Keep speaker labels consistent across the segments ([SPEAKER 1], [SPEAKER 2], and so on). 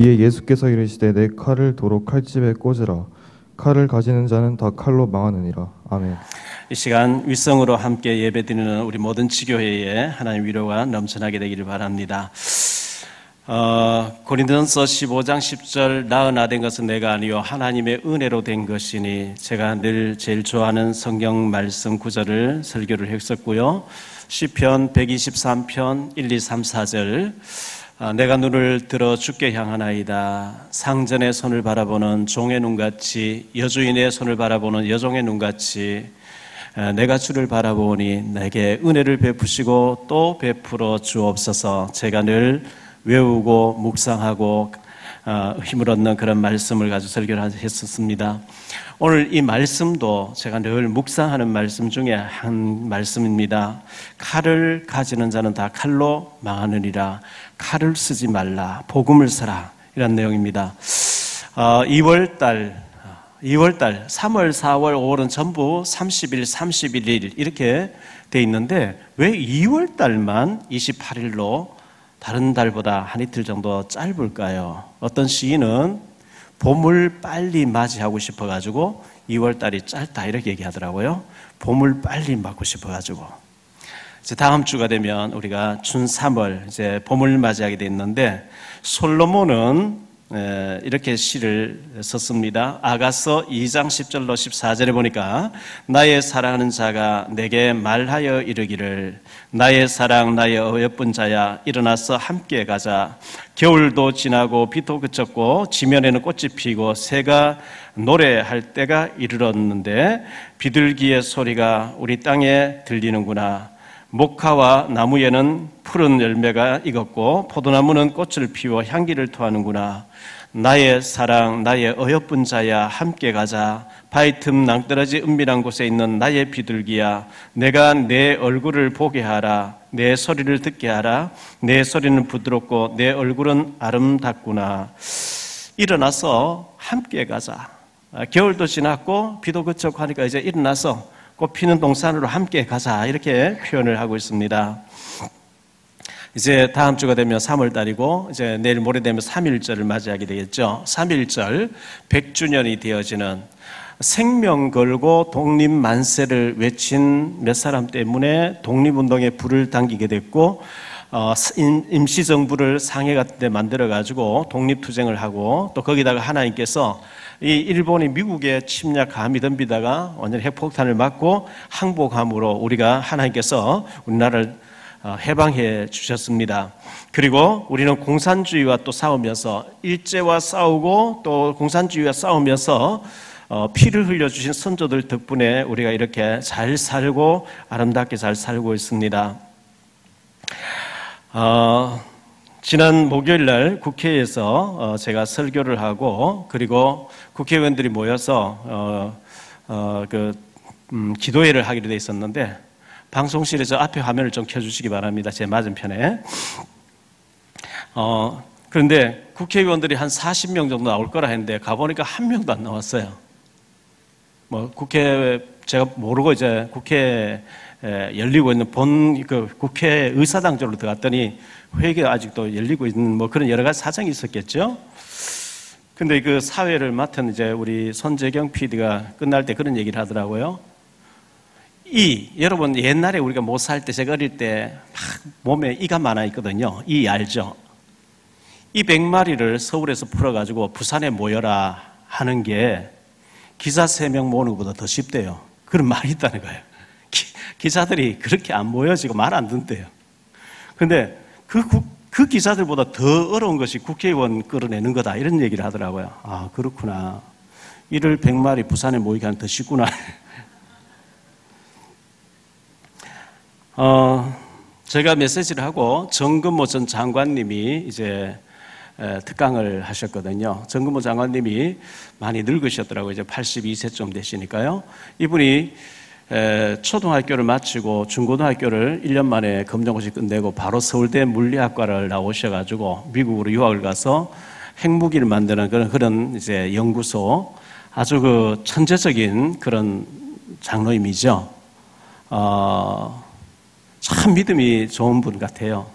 [SPEAKER 1] 이에 예수께서 이르시되 내 칼을 도로 칼집에 꽂으라. 칼을 가지는 자는 다 칼로 망하느니라. 아멘.
[SPEAKER 2] 이 시간 윗성으로 함께 예배드리는 우리 모든 지교회에 하나님 위로가 넘쳐나게 되기를 바랍니다. 고린도전서 15장 10절 나으나 된 것은 내가 아니요 하나님의 은혜로 된 것이니, 제가 늘 제일 좋아하는 성경 말씀 구절을 설교를 했었고요. 시편 123편 1, 2, 3, 4절 내가 눈을 들어 주께 향하나이다. 상전의 손을 바라보는 종의 눈같이, 여주인의 손을 바라보는 여종의 눈같이 내가 주를 바라보니 내게 은혜를 베푸시고 또 베풀어 주옵소서. 제가 늘 외우고 묵상하고 힘을 얻는 그런 말씀을 가지고 설교를 했었습니다. 오늘 이 말씀도 제가 늘 묵상하는 말씀 중에 한 말씀입니다. 칼을 가지는 자는 다 칼로 망하느니라. 칼을 쓰지 말라. 복음을 써라. 이런 내용입니다. 2월달, 3월, 4월, 5월은 전부 30일, 31일 이렇게 돼 있는데 왜 2월달만 28일로 다른 달보다 한 이틀 정도 짧을까요? 어떤 시인은 봄을 빨리 맞이하고 싶어가지고 2월달이 짧다 이렇게 얘기하더라고요. 봄을 빨리 맞고 싶어가지고. 이제 다음 주가 되면 우리가 춘 3월 이제 봄을 맞이하게 돼 있는데, 솔로몬은 이렇게 시를 썼습니다. 아가서 2장 10절로 14절에 보니까 나의 사랑하는 자가 내게 말하여 이르기를 나의 사랑 나의 어여쁜 자야 일어나서 함께 가자. 겨울도 지나고 비도 그쳤고 지면에는 꽃이 피고 새가 노래할 때가 이르렀는데 비둘기의 소리가 우리 땅에 들리는구나. 목화와 나무에는 푸른 열매가 익었고 포도나무는 꽃을 피워 향기를 토하는구나. 나의 사랑 나의 어여쁜 자야 함께 가자. 바위 틈 낭떠러지 은밀한 곳에 있는 나의 비둘기야, 내가 내 얼굴을 보게 하라. 내 소리를 듣게 하라. 내 소리는 부드럽고 내 얼굴은 아름답구나. 일어나서 함께 가자. 겨울도 지났고 비도 그쳤고 하니까 이제 일어나서 꽃 피는 동산으로 함께 가자 이렇게 표현을 하고 있습니다. 이제 다음 주가 되면 3월달이고 이제 내일 모레 되면 3.1절을 맞이하게 되겠죠. 3.1절 100주년이 되어지는, 생명 걸고 독립 만세를 외친 몇 사람 때문에 독립운동에 불을 당기게 됐고 임시정부를 상해 같은 데 만들어가지고 독립투쟁을 하고, 또 거기다가 하나님께서 이 일본이 미국에 침략감이 덤비다가 완전히 핵폭탄을 맞고 항복함으로 우리가 하나님께서 우리나라를 해방해 주셨습니다. 그리고 우리는 공산주의와 또 싸우면서, 일제와 싸우고 또 공산주의와 싸우면서 피를 흘려주신 선조들 덕분에 우리가 이렇게 잘 살고 아름답게 잘 살고 있습니다. 지난 목요일 날 국회에서 제가 설교를 하고, 그리고 국회의원들이 모여서 기도회를 하기로 돼 있었는데, 방송실에서 앞에 화면을 좀 켜주시기 바랍니다. 제 맞은편에. 그런데 국회의원들이 한 40명 정도 나올 거라 했는데 가보니까 한 명도 안 나왔어요. 제가 모르고 이제 국회 열리고 있는 국회 의사당쪽으로 들어갔더니 회의가 아직도 열리고 있는 그런 여러 가지 사정이 있었겠죠. 근데 그 사회를 맡은 이제 우리 손재경 PD가 끝날 때 그런 얘기를 하더라고요. 여러분 옛날에 우리가 못 살 때, 제가 어릴 때 막 몸에 이가 많아 있거든요. 이 알죠? 이 100마리를 서울에서 풀어가지고 부산에 모여라 하는 게 기사 3명 모으는 것보다 더 쉽대요. 그런 말이 있다는 거예요. 기사들이 그렇게 안 모여지고 말 안 듣대요. 근데 그 기사들보다 더 어려운 것이 국회의원 끌어내는 거다, 이런 얘기를 하더라고요. 아, 그렇구나. 이를 100마리 부산에 모이게 하면 더 쉽구나. 제가 메시지를 하고 정근모 전 장관님이 이제 특강을 하셨거든요. 정근모 장관님이 많이 늙으셨더라고요. 이제 82세쯤 되시니까요. 이분이 초등학교를 마치고 중고등학교를 1년 만에 검정고시 끝내고 바로 서울대 물리학과를 나오셔가지고 미국으로 유학을 가서 핵무기를 만드는 그런 이제 연구소, 아주 그 천재적인 그런 장로님이죠. 참 믿음이 좋은 분 같아요.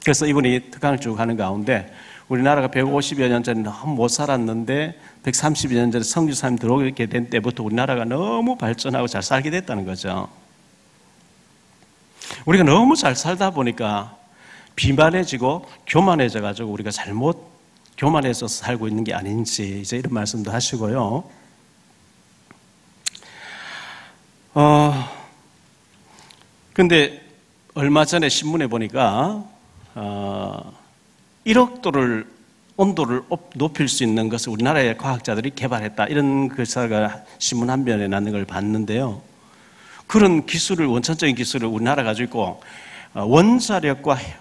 [SPEAKER 2] 그래서 이분이 특강을 쭉 하는 가운데 우리나라가 150여 년 전에 너무 못 살았는데 130여 년 전에 선교사님 들어오게 된 때부터 우리나라가 너무 발전하고 잘 살게 됐다는 거죠. 우리가 너무 잘 살다 보니까 비만해지고 교만해져가지고 우리가 잘못 교만해서 살고 있는 게 아닌지 이제 이런 말씀도 하시고요. 근데 얼마 전에 신문에 보니까 1억 도를 온도를 높일 수 있는 것을 우리나라의 과학자들이 개발했다. 이런 기사가 신문 한 면에 나는 걸 봤는데요. 그런 기술을, 원천적인 기술을 우리나라가 가지고 있고,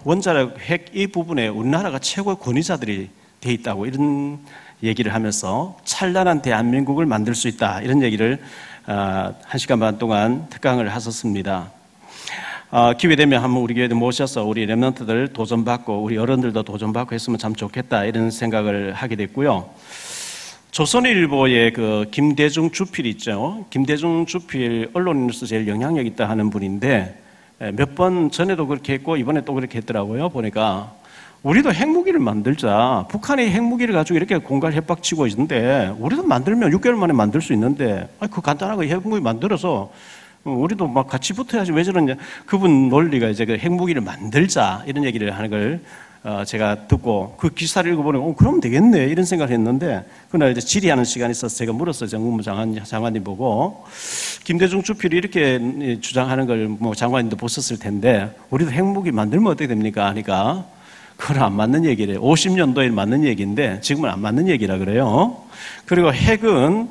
[SPEAKER 2] 원자력 핵 이 부분에 우리나라가 최고의 권위자들이 돼 있다고 이런 얘기를 하면서 찬란한 대한민국을 만들 수 있다. 이런 얘기를 1시간 반 동안 특강을 하셨습니다. 기회 되면 한번 우리 교회에 모셔서 우리 렘넌트들 도전받고 우리 어른들도 도전받고 했으면 참 좋겠다 이런 생각을 하게 됐고요. 조선일보의 그 김대중 주필 있죠. 김대중 주필 언론인으로서 제일 영향력 있다 하는 분인데 몇 번 전에도 그렇게 했고 이번에 또 그렇게 했더라고요. 보니까 우리도 핵무기를 만들자. 북한이 핵무기를 가지고 이렇게 공갈 협박치고 있는데 우리도 만들면 6개월 만에 만들 수 있는데 그 간단하게 핵무기 만들어서 우리도 막 같이 붙어야지 왜 저러냐. 그분 논리가 이제 그 핵무기를 만들자 이런 얘기를 하는 걸 제가 듣고 그 기사를 읽어보니 그러면 되겠네 이런 생각을 했는데 그날 이제 질의하는 시간이 있어서 제가 물었어요. 정무부 장관님 보고 김대중 주필이 이렇게 주장하는 걸 뭐 장관님도 보셨을 텐데 우리도 핵무기 만들면 어떻게 됩니까? 하니까 그건 안 맞는 얘기래요. 50년도에 맞는 얘기인데 지금은 안 맞는 얘기라 그래요. 그리고 핵은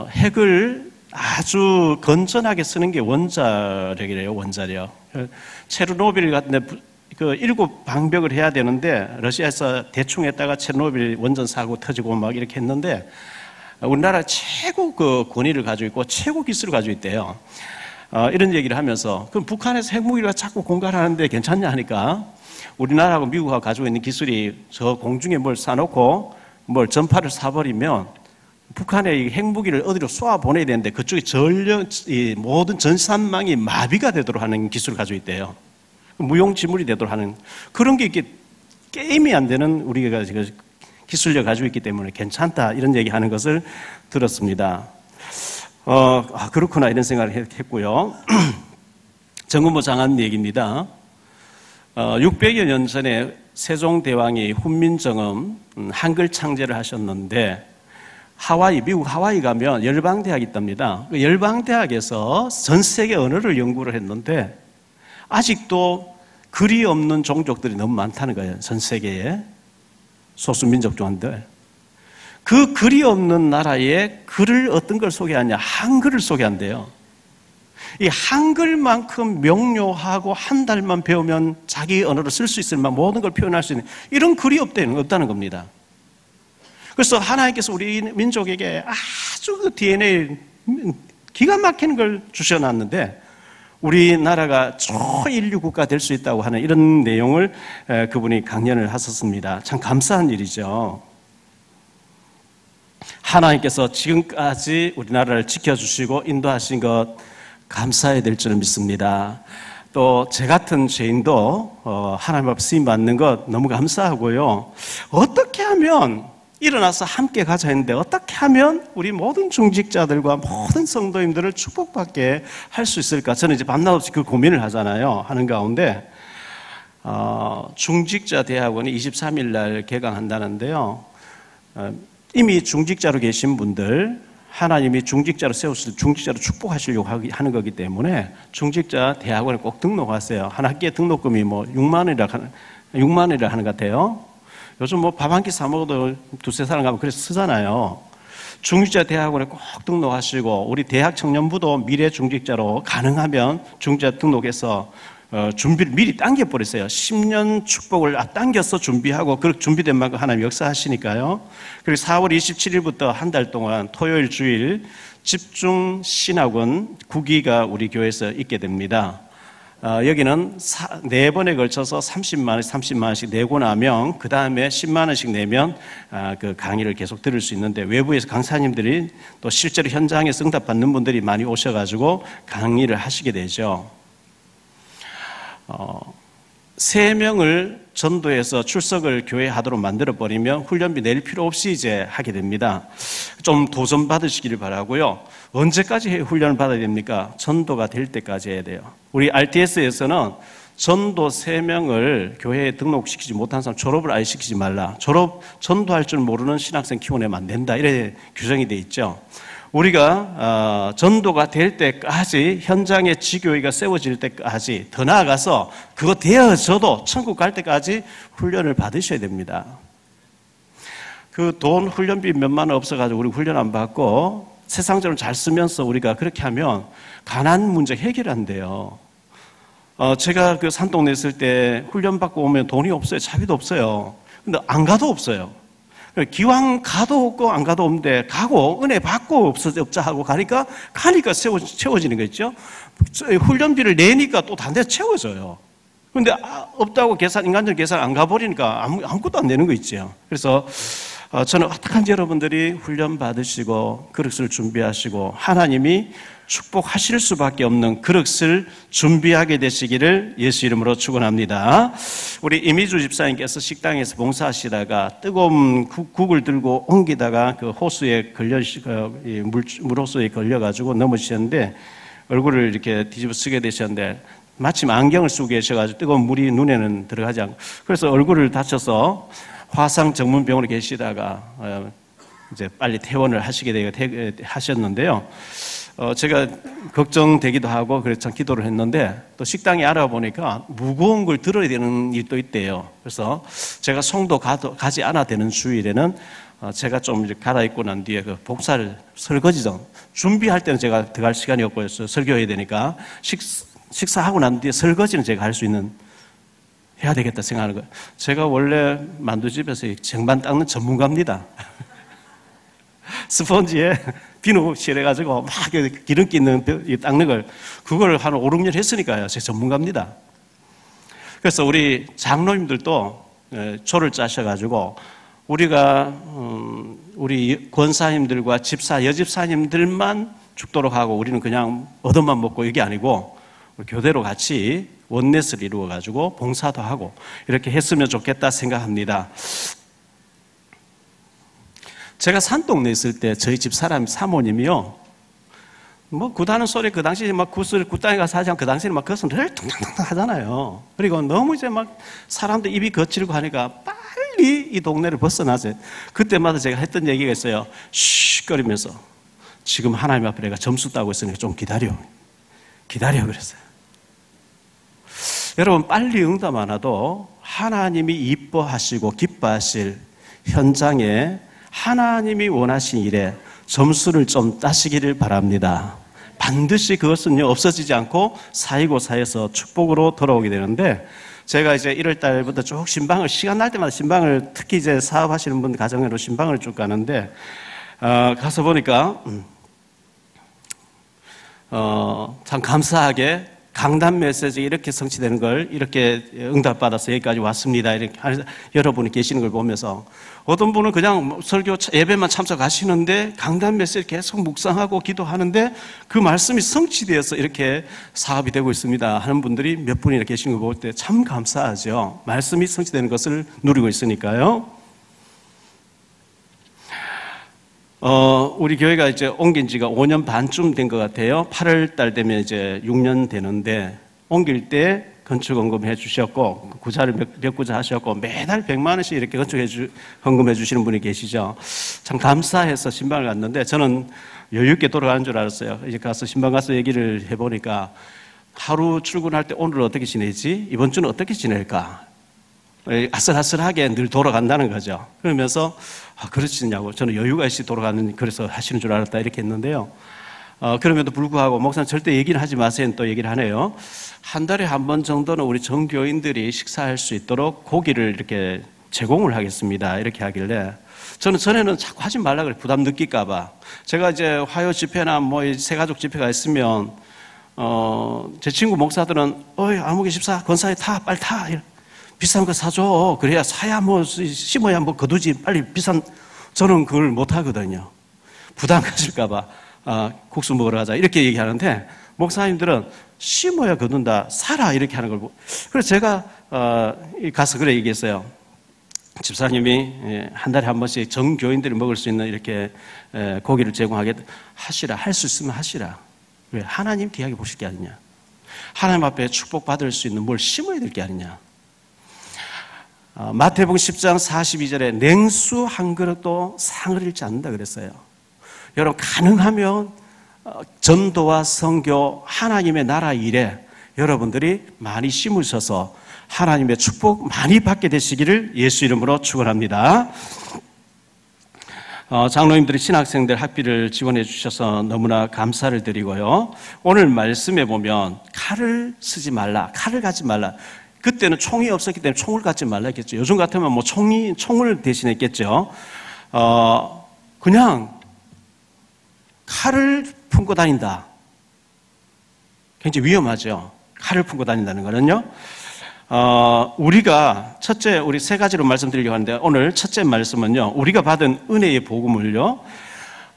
[SPEAKER 2] 핵을 아주 건전하게 쓰는 게 원자력이래요. 원자력. 체르노빌 같은 그 7 방벽을 해야 되는데 러시아에서 대충 했다가 체르노빌 원전 사고 터지고 막 이렇게 했는데 우리나라 최고 그 권위를 가지고 있고 최고 기술을 가지고 있대요. 이런 얘기를 하면서 그럼 북한에서 핵무기를 자꾸 공갈하는데 괜찮냐 하니까 우리나라하고 미국하고 가지고 있는 기술이 저 공중에 뭘 쏴놓고 뭘 전파를 쏴버리면 북한의 핵무기를 어디로 쏘아 보내야 되는데 그쪽에 이 모든 전산망이 마비가 되도록 하는 기술을 가지고 있대요. 무용지물이 되도록 하는 그런 게 이렇게 게임이 안 되는 우리가 지금 기술력을 가지고 있기 때문에 괜찮다 이런 얘기하는 것을 들었습니다. 그렇구나 이런 생각을 했고요. 정무부 장관 얘기입니다. 600여 년 전에 세종대왕이 훈민정음 한글 창제를 하셨는데 미국 하와이 가면 열방대학이 있답니다. 그 열방대학에서 전 세계 언어를 연구를 했는데 아직도 글이 없는 종족들이 너무 많다는 거예요. 전 세계에 소수민족 중한데 그 글이 없는 나라에 글을 어떤 걸 소개하냐 한글을 소개한대요. 이 한글만큼 명료하고 한 달만 배우면 자기 언어를 쓸 수 있을 만한 모든 걸 표현할 수 있는 이런 글이 없다는 겁니다. 그래서 하나님께서 우리 민족에게 아주 그 DNA 기가 막히는 걸 주셔놨는데 우리나라가 초인류 국가 될 수 있다고 하는 이런 내용을 그분이 강연을 하셨습니다. 참 감사한 일이죠. 하나님께서 지금까지 우리나라를 지켜주시고 인도하신 것 감사해야 될 줄 믿습니다. 또 제 같은 죄인도 하나님 앞에 쓰임 받는 것 너무 감사하고요. 어떻게 하면 일어나서 함께 가자 했는데 어떻게 하면 우리 모든 중직자들과 모든 성도님들을 축복받게 할 수 있을까? 저는 이제 밤낮 없이 그 고민을 하는 가운데 중직자 대학원이 23일 날 개강한다는데요. 이미 중직자로 계신 분들 하나님이 중직자로 세우실 중직자로 축복하시려고 하는 거기 때문에 중직자 대학원에 꼭 등록하세요. 한 학기에 등록금이 뭐 6만 원이라 하는 것 같아요. 요즘 뭐 밥 한 끼 사 먹어도 두세 사람 가면 그래서 쓰잖아요. 중직자 대학원에 꼭 등록하시고 우리 대학 청년부도 미래 중직자로 가능하면 중직자 등록해서 준비를 미리 당겨버리세요. 10년 축복을 당겨서 준비하고 그렇게 준비된 만큼 하나님 역사하시니까요. 그리고 4월 27일부터 한 달 동안 토요일 주일 집중 신학원 9기가 우리 교회에서 있게 됩니다. 여기는 4번에 걸쳐서 30만 원씩 내고 나면 그 다음에 10만 원씩 내면 그 강의를 계속 들을 수 있는데 외부에서 강사님들이 또 실제로 현장에서 응답받는 분들이 많이 오셔가지고 강의를 하시게 되죠. 3명을 전도해서 출석을 교회에 하도록 만들어버리면 훈련비 낼 필요 없이 이제 하게 됩니다. 좀 도전 받으시기를 바라고요. 언제까지 훈련을 받아야 됩니까? 전도가 될 때까지 해야 돼요. 우리 RTS에서는 전도 3명을 교회에 등록시키지 못한 사람 졸업을 아예 시키지 말라. 전도할 줄 모르는 신학생 키워내면 안 된다. 이래 규정이 돼 있죠. 우리가 전도가 될 때까지, 현장에 지교회가 세워질 때까지, 더 나아가서 그거 되어져도 천국 갈 때까지 훈련을 받으셔야 됩니다. 그 돈 훈련비 몇만 원 없어가지고 우리 훈련 안 받고 세상적으로 잘 쓰면서 우리가 그렇게 하면 가난 문제 해결 안 돼요. 제가 그 산동네 있을 때 훈련 받고 오면 돈이 없어요. 차비도 없어요. 근데 안 가도 없어요. 기왕 가도 없고 안 가도 없는데 가고 은혜 받고 없자 하고 가니까 채워지는 거 있죠. 훈련비를 내니까 또 다른 데 채워져요. 근데 없다고 인간적 계산 안 가버리니까 아무것도 안 되는 거 있죠. 그래서 저는 어떡한지 여러분들이 훈련 받으시고 그릇을 준비하시고 하나님이 축복하실 수밖에 없는 그릇을 준비하게 되시기를 예수 이름으로 축원합니다. 우리 이미주 집사님께서 식당에서 봉사하시다가 뜨거운 국을 들고 옮기다가 그 호수에 물호수에 걸려가지고 넘어지셨는데 얼굴을 이렇게 뒤집어 쓰게 되셨는데 마침 안경을 쓰고 계셔가지고 뜨거운 물이 눈에는 들어가지 않고 그래서 얼굴을 다쳐서 화상 전문병원에 계시다가 이제 빨리 퇴원을 하셨는데요. 제가 걱정되기도 하고 그래서 참 기도를 했는데 또 식당에 알아보니까 무거운 걸 들어야 되는 일도 있대요. 그래서 제가 송도 가지 않아 되는 주일에는 제가 좀 갈아입고 난 뒤에 그 복사를 설거지 좀 준비할 때는 제가 들어갈 시간이 없고 설교해야 되니까 식사하고 난 뒤에 설거지는 제가 할 수 있는 해야 되겠다 생각하는 거예요. 제가 원래 만두집에서 쟁반 닦는 전문가입니다. 스펀지에 비누 칠해가지고 막 기름기 있는 닦는 걸 그걸 한 5, 6년 했으니까요. 제가 전문가입니다. 그래서 우리 장로님들도 조를 짜셔가지고 우리가 우리 권사님들과 여집사님들만 죽도록 하고 우리는 그냥 얻어만 먹고 이게 아니고 교대로 같이 원넷을 이루어가지고 봉사도 하고 이렇게 했으면 좋겠다 생각합니다. 제가 산동네 있을 때 저희 집 사모님이요. 뭐 굿하는 소리 그 당시에 막 굿당에 가서 하지 않고 그 당시에는 막 그것은 늘 퉁퉁퉁 하잖아요. 그리고 너무 이제 막 사람들 입이 거칠고 하니까 빨리 이 동네를 벗어나세요. 그때마다 제가 했던 얘기가 있어요. 쉬 거리면서 지금 하나님 앞에 내가 점수 따고 있으니까 좀 기다려 그랬어요. 여러분 빨리 응답 안 와도 하나님이 이뻐하시고 기뻐하실 현장에 하나님이 원하신 일에 점수를 좀 따시기를 바랍니다. 반드시 그것은요 없어지지 않고 사이고 사에서 축복으로 돌아오게 되는데 제가 이제 1월 달부터 쭉 시간 날 때마다 신방을 특히 이제 사업하시는 분 가정으로 신방을 쭉 가는데 가서 보니까 참 감사하게 강단 메시지 이렇게 성취되는 걸 이렇게 응답받아서 여기까지 왔습니다. 이렇게 여러분이 계시는 걸 보면서 어떤 분은 그냥 설교 예배만 참석하시는데 강단 메시지 계속 묵상하고 기도하는데 그 말씀이 성취되어서 이렇게 사업이 되고 있습니다 하는 분들이 몇 분이나 계시는 걸 볼 때 참 감사하죠. 말씀이 성취되는 것을 누리고 있으니까요. 우리 교회가 이제 옮긴 지가 5년 반쯤 된 것 같아요. 8월 달 되면 이제 6년 되는데, 옮길 때 건축헌금 해주셨고, 구자를 몇 구자 하셨고, 매달 100만 원씩 이렇게 헌금해 주시는 분이 계시죠. 참 감사해서 신방을 갔는데, 저는 여유있게 돌아가는 줄 알았어요. 이제 가서 신방 가서 얘기를 해보니까, 하루 출근할 때 오늘 어떻게 지내지? 이번 주는 어떻게 지낼까? 아슬아슬하게 늘 돌아간다는 거죠. 그러면서 그러시냐고 저는 여유가 있이 돌아가는 그래서 하시는 줄 알았다 이렇게 했는데요. 그럼에도 불구하고 목사님 절대 얘기는 하지 마세요 또 얘기를 하네요. 한 달에 한 번 정도는 우리 정교인들이 식사할 수 있도록 고기를 이렇게 제공을 하겠습니다 이렇게 하길래 저는 전에는 자꾸 하지 말라 그래 부담 느낄까 봐. 제가 이제 화요 집회나 뭐 새가족 집회가 있으면 제 친구 목사들은 아무개 집사 권사에 타 빨리 타 비싼 거 사줘. 그래야 사야 뭐 심어야 뭐 거두지. 빨리 비싼. 저는 그걸 못 하거든요. 부담 가질까봐 국수 먹으러 가자 이렇게 얘기하는데 목사님들은 심어야 거둔다. 사라 이렇게 하는 걸 보고. 그래서 제가 가서 그래 얘기했어요. 집사님이 한 달에 한 번씩 정교인들이 먹을 수 있는 이렇게 고기를 제공하겠다. 하시라. 할 수 있으면 하시라. 왜? 하나님 귀하게 보실 게 아니냐. 하나님 앞에 축복받을 수 있는 뭘 심어야 될 게 아니냐. 마태복음 10장 42절에 냉수 한 그릇도 상을 잃지 않는다 그랬어요. 여러분, 가능하면 전도와 선교, 하나님의 나라 일에 여러분들이 많이 심으셔서 하나님의 축복 많이 받게 되시기를 예수 이름으로 축원합니다. 장로님들이 신학생들 학비를 지원해 주셔서 너무나 감사를 드리고요. 오늘 말씀에 보면 칼을 쓰지 말라, 칼을 갖지 말라. 그때는 총이 없었기 때문에 총을 갖지 말라 했겠죠. 요즘 같으면 뭐 총을 대신했겠죠. 그냥 칼을 품고 다닌다. 굉장히 위험하죠. 칼을 품고 다닌다는 거는요. 우리가 첫째, 우리 세 가지로 말씀드리려고 하는데 오늘 첫째 말씀은요, 우리가 받은 은혜의 복음을요,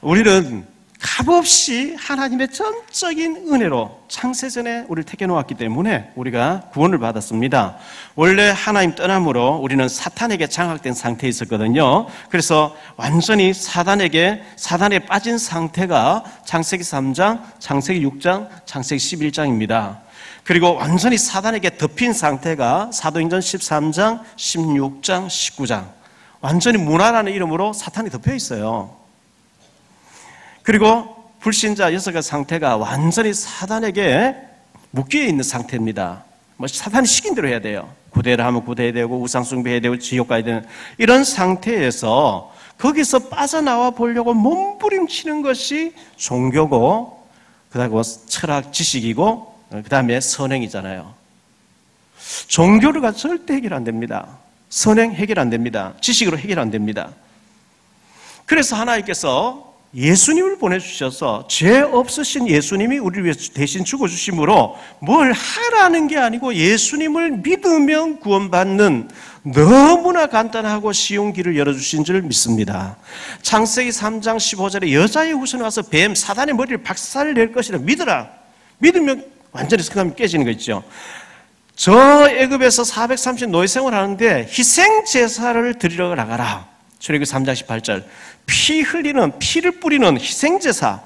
[SPEAKER 2] 우리는 값없이 하나님의 전적인 은혜로 창세전에 우리를 택해 놓았기 때문에 우리가 구원을 받았습니다. 원래 하나님 떠남으로 우리는 사탄에게 장악된 상태에 있었거든요. 그래서 완전히 사단에 빠진 상태가 창세기 3장, 창세기 6장, 창세기 11장입니다. 그리고 완전히 사단에게 덮인 상태가 사도행전 13장, 16장, 19장. 완전히 문화라는 이름으로 사탄이 덮여 있어요. 그리고 불신자 6가지 상태가 완전히 사단에게 묶여 있는 상태입니다. 뭐 사탄이 시킨 대로 해야 돼요. 구대를 하면 구대해야 되고 우상숭배해야 되고 지옥 가야 되는 이런 상태에서 거기서 빠져나와 보려고 몸부림치는 것이 종교고, 그다음에 철학 지식이고, 그 다음에 선행이잖아요. 종교를 가지고 절대 해결 안 됩니다. 선행 해결 안 됩니다. 지식으로 해결 안 됩니다. 그래서 하나님께서 예수님을 보내주셔서 죄 없으신 예수님이 우리를 위해서 대신 죽어주심으로 뭘 하라는 게 아니고 예수님을 믿으면 구원받는 너무나 간단하고 쉬운 길을 열어주신 줄 믿습니다. 창세기 3장 15절에 여자의 후손이 와서 뱀, 사단의 머리를 박살낼 것이라 믿으라. 믿으면 완전히 성함이 깨지는 거 있죠. 저 애굽에서 430 노예 생활하는데 희생 제사를 드리러 나가라. 출애굽기 3장 18절. 피를 뿌리는 희생 제사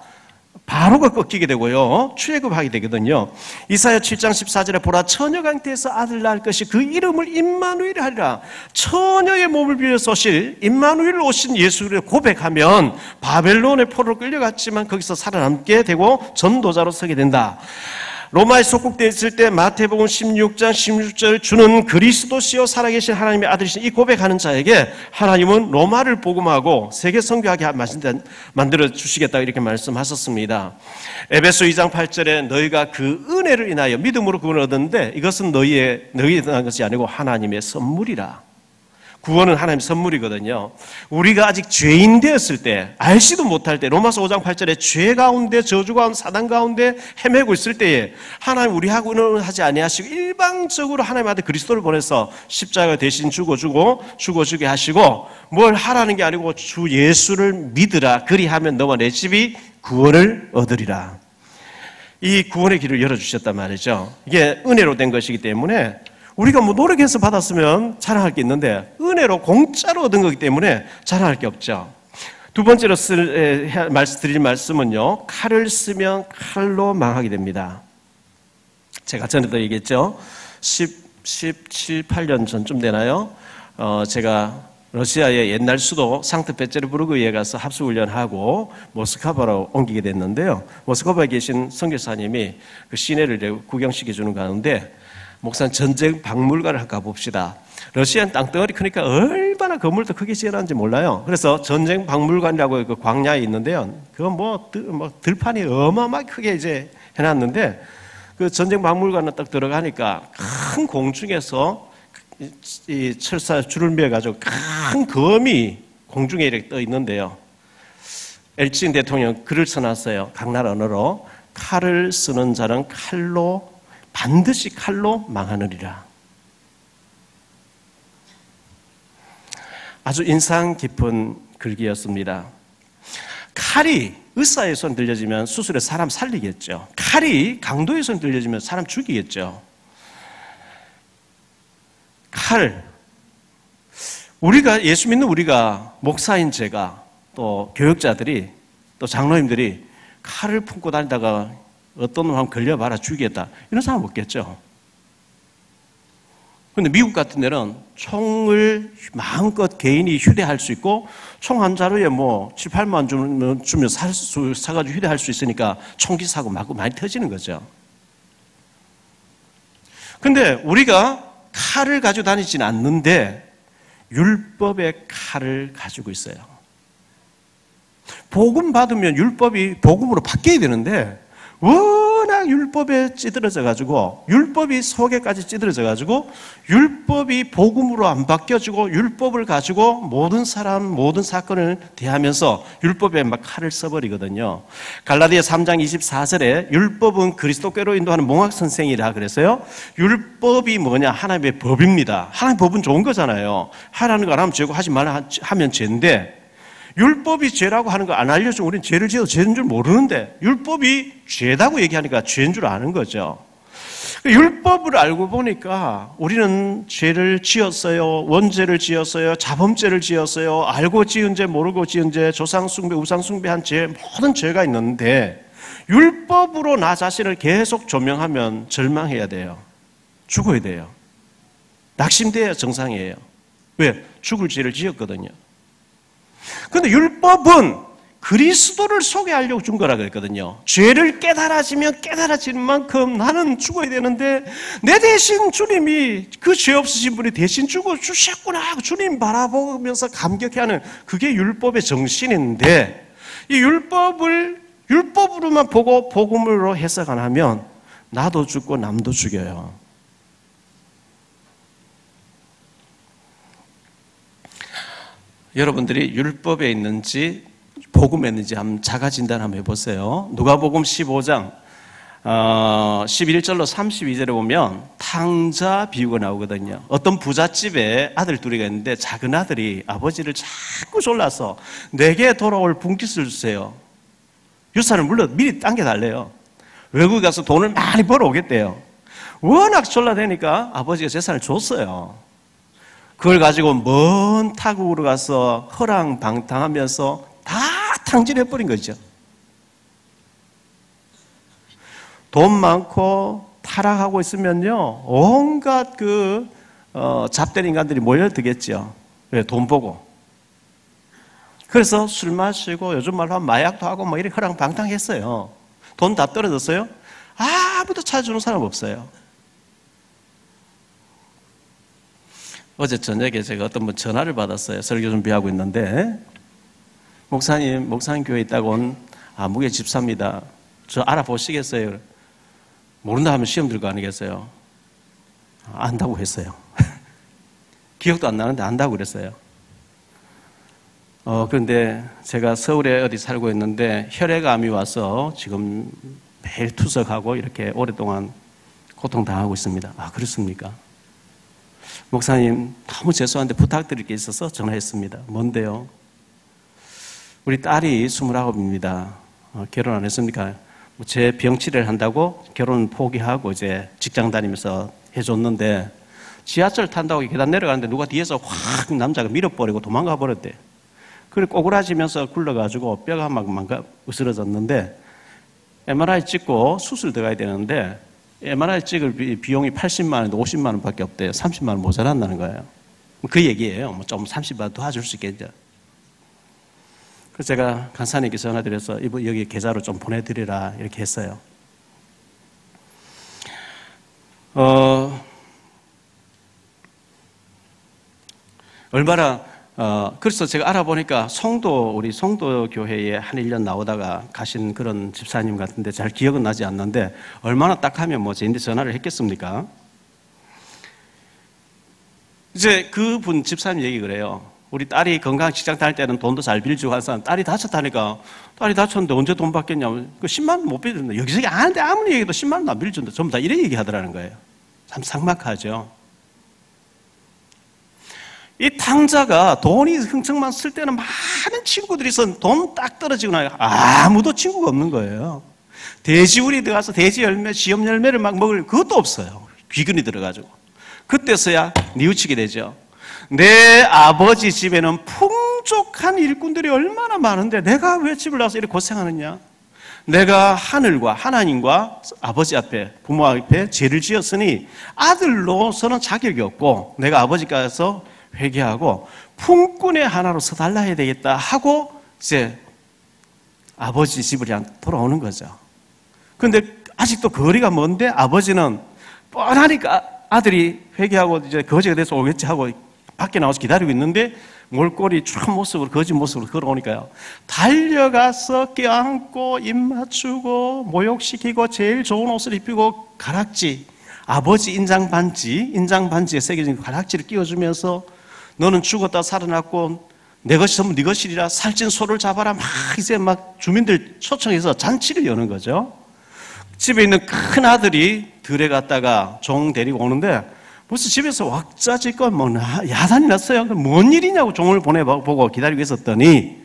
[SPEAKER 2] 바로가 꺾이게 되고요. 출애굽하게 되거든요. 이사야 7장 14절에 보라 처녀 강태에서 아들 낳을 것이 그 이름을 임마누엘 하리라. 처녀의 몸을 빌려서 오실 임마누엘 오신 예수를 고백하면 바벨론의 포로로 끌려갔지만 거기서 살아남게 되고 전도자로 서게 된다. 로마에 속국되어 있을 때 마태복음 16장 16절 주는 그리스도시요 살아계신 하나님의 아들이신 이 고백하는 자에게 하나님은 로마를 복음하고 세계 선교하게 만들어 주시겠다 이렇게 말씀하셨습니다. 에베소 2장 8절에 너희가 그 은혜를 인하여 믿음으로 구원을 얻었는데 이것은 너희에 대한 것이 아니고 하나님의 선물이라. 구원은 하나님의 선물이거든요. 우리가 아직 죄인 되었을 때, 알지도 못할 때, 로마서 5장 8절에 죄 가운데, 저주 가운데, 사단 가운데 헤매고 있을 때에 하나님 우리하고는 하지 아니하시고 일방적으로 하나님 아들 그리스도를 보내서 십자가 대신 죽어주게 하시고 뭘 하라는 게 아니고 주 예수를 믿으라. 그리하면 너와 내 집이 구원을 얻으리라. 이 구원의 길을 열어주셨단 말이죠. 이게 은혜로 된 것이기 때문에 우리가 뭐 노력해서 받았으면 자랑할 게 있는데 은혜로 공짜로 얻은 거기 때문에 자랑할 게 없죠. 두 번째로 드릴 말씀은요, 칼을 쓰면 칼로 망하게 됩니다. 제가 전에도 얘기했죠. 17, 8년 전쯤 되나요? 제가 러시아의 옛날 수도 상트페테르부르크에 가서 합수훈련하고 모스크바로 옮기게 됐는데요. 모스크바에 계신 선교사님이 그 시내를 구경시켜주는 가운데 목사님 전쟁 박물관을 가봅시다. 러시아는 땅덩어리 크니까 얼마나 건물도 크게 지어놨는지 몰라요. 그래서 전쟁 박물관이라고 그 광야에 있는데요. 그건 뭐 들판이 어마어마하게 크게 이제 해놨는데 그 전쟁 박물관에 딱 들어가니까 큰 공중에서 이 철사 줄을 매가지고 큰 검이 공중에 이렇게 떠 있는데요. 엘친 대통령 글을 써놨어요. 각 나라 언어로 칼을 쓰는 자는 반드시 칼로 망하느니라. 아주 인상 깊은 글귀였습니다. 칼이 의사의 손 들려지면 수술에 사람 살리겠죠. 칼이 강도의 손 들려지면 사람 죽이겠죠. 칼. 우리가, 예수 믿는 우리가, 목사인 제가, 또 교육자들이, 또 장로님들이 칼을 품고 다니다가 어떤 놈 한번 걸려봐라 죽이겠다. 이런 사람 없겠죠. 근데 미국 같은 데는 총을 마음껏 개인이 휴대할 수 있고, 총 한 자루에 뭐 7, 8만 주면 사가지고 휴대할 수 있으니까 총기 사고 맞고 많이 터지는 거죠. 근데 우리가 칼을 가지고 다니지는 않는데 율법의 칼을 가지고 있어요. 복음 받으면 율법이 복음으로 바뀌어야 되는데 워낙 율법에 찌들어져가지고 율법이 속에까지 찌들어져가지고 율법이 복음으로 안 바뀌어지고 율법을 가지고 모든 사람 모든 사건을 대하면서 율법에 막 칼을 써버리거든요. 갈라디아 3장 24절에 율법은 그리스도께로 인도하는 몽학선생이라 그래서요. 율법이 뭐냐? 하나님의 법입니다. 하나님의 법은 좋은 거잖아요. 하라는 거 안 하면 죄고 하지 말라 하면 죄인데 율법이 죄라고 하는 거 안 알려주면 우리는 죄를 지어도 죄인 줄 모르는데 율법이 죄다고 얘기하니까 죄인 줄 아는 거죠. 율법을 알고 보니까 우리는 죄를 지었어요. 원죄를 지었어요. 자범죄를 지었어요. 알고 지은 죄, 모르고 지은 죄, 조상숭배, 우상숭배한 죄, 모든 죄가 있는데 율법으로 나 자신을 계속 조명하면 절망해야 돼요. 죽어야 돼요. 낙심돼야 정상이에요. 왜? 죽을 죄를 지었거든요. 그런데 율법은 그리스도를 소개하려고 준 거라 그랬거든요. 죄를 깨달아지면 깨달아지는 만큼 나는 죽어야 되는데 내 대신 주님이 그 죄 없으신 분이 대신 죽어 주셨구나 하고 주님 바라보면서 감격해하는 그게 율법의 정신인데 이 율법으로만 보고 복음으로 해석 안 하면 나도 죽고 남도 죽여요. 여러분들이 율법에 있는지 복음에 있는지 한번 자가진단 한번 해보세요. 누가복음 15장 11절로 32절에 보면 탕자 비유가 나오거든요. 어떤 부잣집에 아들 둘이가 있는데 작은 아들이 아버지를 자꾸 졸라서 내게 돌아올 분깃을 주세요. 유산을 물론 미리 당겨달래요. 외국에 가서 돈을 많이 벌어오겠대요. 워낙 졸라대니까 아버지가 재산을 줬어요. 그걸 가지고 먼 타국으로 가서 허랑방탕하면서 다 탕진해버린 거죠. 돈 많고 타락하고 있으면요 온갖 잡된 인간들이 몰려들겠죠. 왜? 돈 보고. 그래서 술 마시고 요즘 말로 하면 마약도 하고 뭐 이렇게 허랑방탕했어요. 돈 다 떨어졌어요? 아무도 찾아주는 사람 없어요. 어제 저녁에 제가 어떤 분 전화를 받았어요. 설교 준비하고 있는데 목사님 교회에 있다고 온 무게 집사입니다. 저 알아보시겠어요? 모른다 하면 시험 들고 아니겠어요? 안다고 했어요. 기억도 안 나는데 안다고 그랬어요. 그런데 제가 서울에 어디 살고 있는데 혈액암이 와서 지금 매일 투석하고 이렇게 오랫동안 고통당하고 있습니다. 그렇습니까? 목사님 너무 죄송한데 부탁드릴 게 있어서 전화했습니다. 뭔데요? 우리 딸이 29입니다. 결혼 안 했습니까? 제 병치레를 한다고 결혼 포기하고 이제 직장 다니면서 해줬는데 지하철 탄다고 계단 내려가는데 누가 뒤에서 확 남자가 밀어버리고 도망가 버렸대. 그래 꼬꾸라지면서 굴러가지고 뼈가 막 으스러졌는데 MRI 찍고 수술 들어가야 되는데 MRI 찍을 비용이 80만 원인데 50만 원밖에 없대요. 30만 원 모자란다는 거예요. 그 얘기예요. 좀 30만 원 도와줄 수 있겠죠. 그래서 제가 간사님께 전화드려서 여기 계좌로 좀 보내드리라 이렇게 했어요. 그래서 제가 알아보니까 우리 송도 교회에 한 1년 나오다가 가신 그런 집사님 같은데 잘 기억은 나지 않는데 얼마나 딱 하면 저한테 전화를 했겠습니까? 이제 그분 집사님 얘기 그래요. 우리 딸이 건강한 직장 다닐 때는 돈도 잘 빌려주고 하는 딸이 다쳤다니까 딸이 다쳤는데 언제 돈 받겠냐고 10만 원 못 빌려준다. 여기저기 아는데 아무리 얘기해도 10만 원도 안 빌려준다. 전부 다 이래 얘기하더라는 거예요. 참 삭막하죠. 이 탕자가 돈이 흥청만 쓸 때는 많은 친구들이 있어 돈 딱 떨어지고 나니까 아무도 친구가 없는 거예요. 돼지우리 들어가서 돼지 열매, 지엽 열매를 막 먹을 그것도 없어요. 귀근이 들어가지고. 그때서야 뉘우치게 되죠. 내 아버지 집에는 풍족한 일꾼들이 얼마나 많은데 내가 왜 집을 나와서 이렇게 고생하느냐? 내가 하늘과 하나님과 아버지 앞에, 부모 앞에 죄를 지었으니 아들로서는 자격이 없고 내가 아버지께서 회개하고 품꾼의 하나로서 달라야 되겠다 하고 이제 아버지 집으로 그냥 돌아오는 거죠. 그런데 아직도 거리가 먼데 아버지는 뻔하니까 아들이 회개하고 이제 거지가 돼서 오겠지 하고 밖에 나와서 기다리고 있는데 몰골이 촥 모습으로, 거지 모습으로 걸어오니까요. 달려가서 껴안고 입 맞추고 모욕시키고 제일 좋은 옷을 입히고 가락지, 아버지 인장 반지에 새겨진 가락지를 끼워주면서 너는 죽었다 살아났고 내 것이 전부 네 것이리라, 살찐 소를 잡아라, 막 이제 막 주민들 초청해서 잔치를 여는 거죠. 집에 있는 큰 아들이 들에 갔다가 종 데리고 오는데 벌써 집에서 왁자지껄 뭐 야단이 났어요. 뭔 일이냐고 종을 보내보고 기다리고 있었더니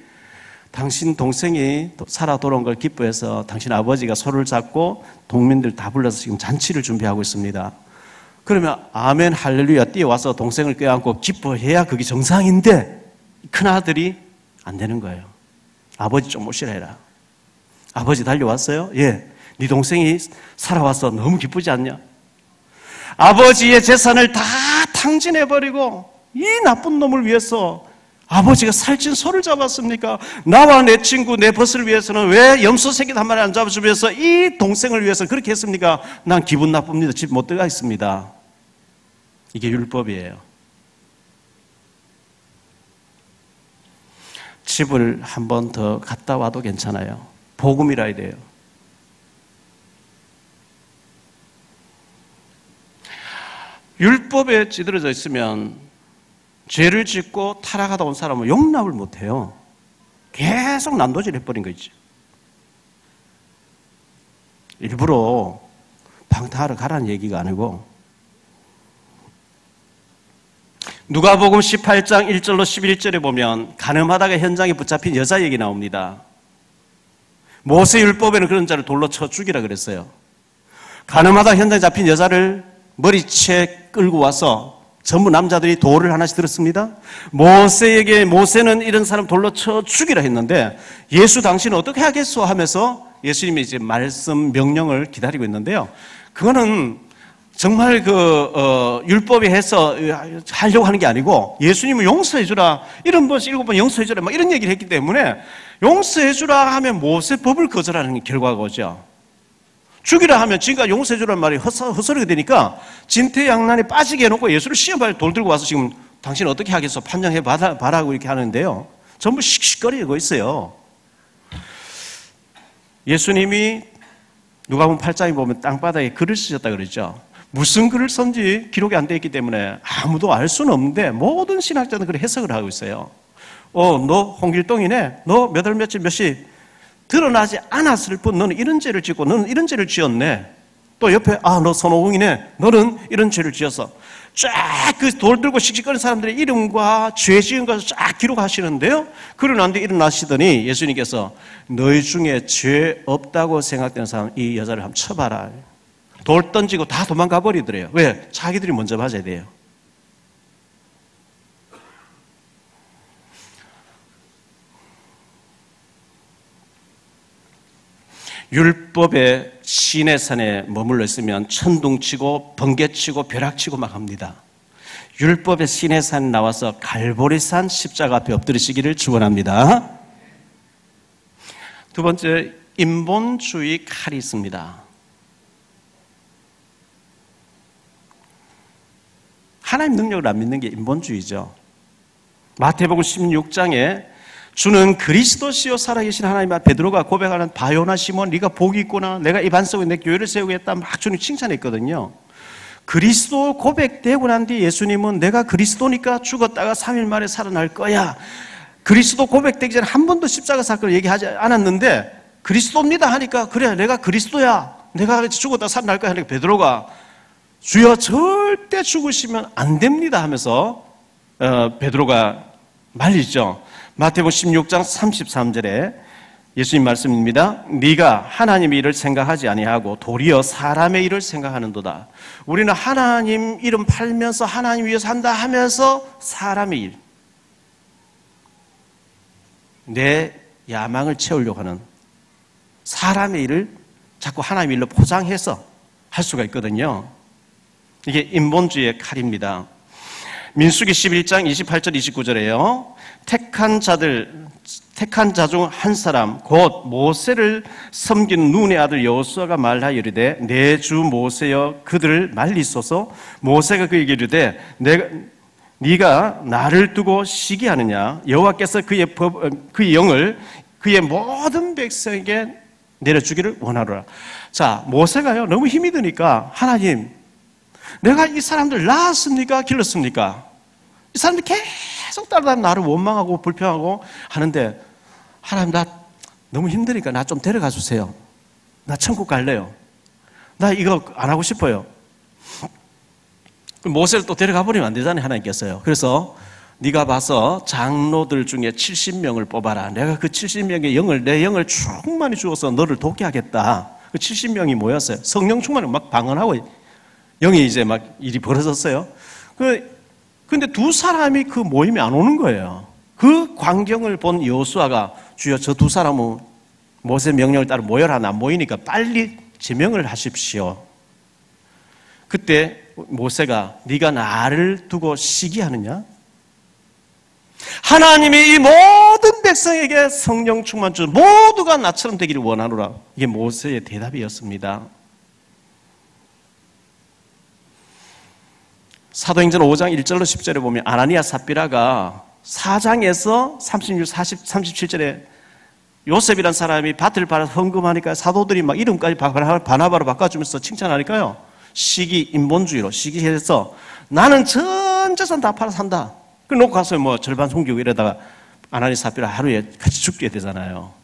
[SPEAKER 2] 당신 동생이 살아 돌아온 걸 기뻐해서 당신 아버지가 소를 잡고 동민들 다 불러서 지금 잔치를 준비하고 있습니다. 그러면 아멘 할렐루야 뛰어와서 동생을 껴안고 기뻐해야 그게 정상인데 큰아들이 안 되는 거예요. 아버지 좀 모시라 해라. 아버지 달려왔어요? 예. 네 동생이 살아와서 너무 기쁘지 않냐? 아버지의 재산을 다 탕진해버리고 이 나쁜 놈을 위해서 아버지가 살찐 소를 잡았습니까? 나와 내 친구, 내 벗을 위해서는 왜 염소 새끼 한 마리 안 잡아주면서 이 동생을 위해서 그렇게 했습니까? 난 기분 나쁩니다. 집 못 들어가 있습니다. 이게 율법이에요. 집을 한 번 더 갔다 와도 괜찮아요. 복음이라야 돼요. 율법에 찌들어져 있으면 죄를 짓고 타락하다 온 사람은 용납을 못해요. 계속 난도질 해버린 거 있지. 일부러 방탕하러 가라는 얘기가 아니고 누가복음 18장 1절로 11절에 보면 가늠하다가 현장에 붙잡힌 여자 얘기 나옵니다. 모세 율법에는 그런 자를 돌로 쳐 죽이라 그랬어요. 가늠하다 현장에 잡힌 여자를 머리채 끌고 와서 전부 남자들이 돌을 하나씩 들었습니다. 모세는 이런 사람 돌로 쳐 죽이라 했는데 예수 당신은 어떻게 하겠소 하면서 예수님이 이제 말씀 명령을 기다리고 있는데요. 그거는 정말 율법에 해서 하려고 하는 게 아니고 예수님은 용서해주라, 7번, 7번 용서해주라, 막 이런 얘기를 했기 때문에 용서해주라 하면 모세법을 거절하는 결과가 오죠. 죽이라 하면 지금까지 용서해주라는 말이 헛소리가 되니까 진퇴양난에 빠지게 해놓고 예수를 시험할 돌 들고 와서 지금 당신 어떻게 하겠어? 판정해 봐라고 이렇게 하는데요. 전부 씩씩거리고 있어요. 예수님이 누가복음 8장에 보면 땅바닥에 글을 쓰셨다 그러죠. 무슨 글을 썼는지 기록이 안 되어 있기 때문에 아무도 알 수는 없는데 모든 신학자들은 그렇게 해석을 하고 있어요. 너 홍길동이네. 너 몇 월 며칠 몇 시 드러나지 않았을 뿐 너는 이런 죄를 짓고 너는 이런 죄를 지었네. 또 옆에 너 손오공이네. 너는 이런 죄를 지었어. 쫙 그 돌 들고 씩씩거리는 사람들의 이름과 죄 지은 것을 쫙 기록하시는데요. 그러고 뒤에 일어나시더니 예수님께서 너희 중에 죄 없다고 생각되는 사람 이 여자를 한번 쳐봐라. 돌 던지고 다 도망가 버리더래요. 왜? 자기들이 먼저 맞아야 돼요. 율법의 시내산에 머물러 있으면 천둥치고 번개치고 벼락치고 막 합니다. 율법의 시내산 나와서 갈보리산 십자가 앞에 엎드리시기를 축원합니다. 두 번째, 인본주의 칼이 있습니다. 하나님 능력을 안 믿는 게 인본주의죠. 마태복음 16장에 주는 그리스도시요 살아계신 하나님 앞에 베드로가 고백하는 바요나 시몬 네가 복이 있구나. 내가 이 반석에 내 교회를 세우겠다. 막 주님 칭찬했거든요. 그리스도 고백되고 난 뒤 예수님은 내가 그리스도니까 죽었다가 3일 만에 살아날 거야. 그리스도 고백되기 전에 한 번도 십자가 사건을 얘기하지 않았는데 그리스도입니다 하니까 그래 내가 그리스도야. 내가 죽었다가 살아날 거야 하니까 베드로가 주여 절대 죽으시면 안 됩니다 하면서 베드로가 말리죠. 마태복음 16장 33절에 예수님 말씀입니다. 네가 하나님의 일을 생각하지 아니하고 도리어 사람의 일을 생각하는도다. 우리는 하나님 이름 팔면서 하나님 위해서 한다 하면서 사람의 일, 내 야망을 채우려고 하는 사람의 일을 자꾸 하나님의 일로 포장해서 할 수가 있거든요. 이게 인본주의의 칼입니다. 민수기 11장 28절 29절에요. 택한 자 중 한 사람 곧 모세를 섬긴 눈의 아들 여호수아가 말하여 이르되 내 주 모세여 그들을 말리소서. 모세가 그에게 이르되 네가 나를 두고 시기하느냐. 여호와께서 그의 영을 그의 모든 백성에게 내려주기를 원하노라. 자, 모세가요 너무 힘이 드니까 하나님, 내가 이 사람들 낳았습니까? 길렀습니까? 이 사람들 계속 따라다니면 나를 원망하고 불평하고 하는데, 하나님 나 너무 힘드니까 나 좀 데려가 주세요. 나 천국 갈래요. 나 이거 안 하고 싶어요. 모세를 또 데려가 버리면 안 되잖아요, 하나님께서요. 그래서 네가 봐서 장로들 중에 70명을 뽑아라. 내가 그 70명의 내 영을 충만히 주어서 너를 돕게 하겠다. 그 70명이 모였어요. 성령 충만을 막 방언하고 영이 이제 막 일이 벌어졌어요. 근데 두 사람이 그 모임에 안 오는 거예요. 그 광경을 본 여호수아가 주여 저 두 사람은 모세 명령을 따라 모여라. 안 모이니까 빨리 제명을 하십시오. 그때 모세가 네가 나를 두고 시기하느냐? 하나님이 이 모든 백성에게 성령 충만 주 모두가 나처럼 되기를 원하노라. 이게 모세의 대답이었습니다. 사도행전 5장 1절로 10절에 보면 아나니아 삽비라가 4장에서 36, 37절에 요셉이란 사람이 밭을 팔아서 헌금하니까 사도들이 막 이름까지 바나바로 바꿔주면서 칭찬하니까요. 인본주의로 시기해서 나는 전 재산 다 팔아 산다. 그 놓고 가서 뭐 절반 숨기고 이러다가 아나니아 삽비라 하루에 같이 죽게 되잖아요.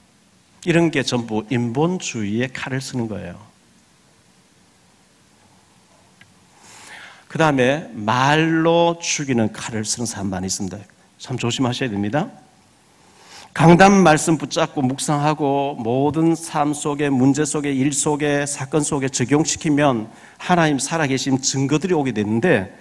[SPEAKER 2] 이런 게 전부 인본주의의 칼을 쓰는 거예요. 그 다음에 말로 죽이는 칼을 쓰는 사람 많이 있습니다. 참 조심하셔야 됩니다. 강단 말씀 붙잡고 묵상하고 모든 삶 속에 문제 속에 일 속에 사건 속에 적용시키면 하나님 살아계신 증거들이 오게 되는데,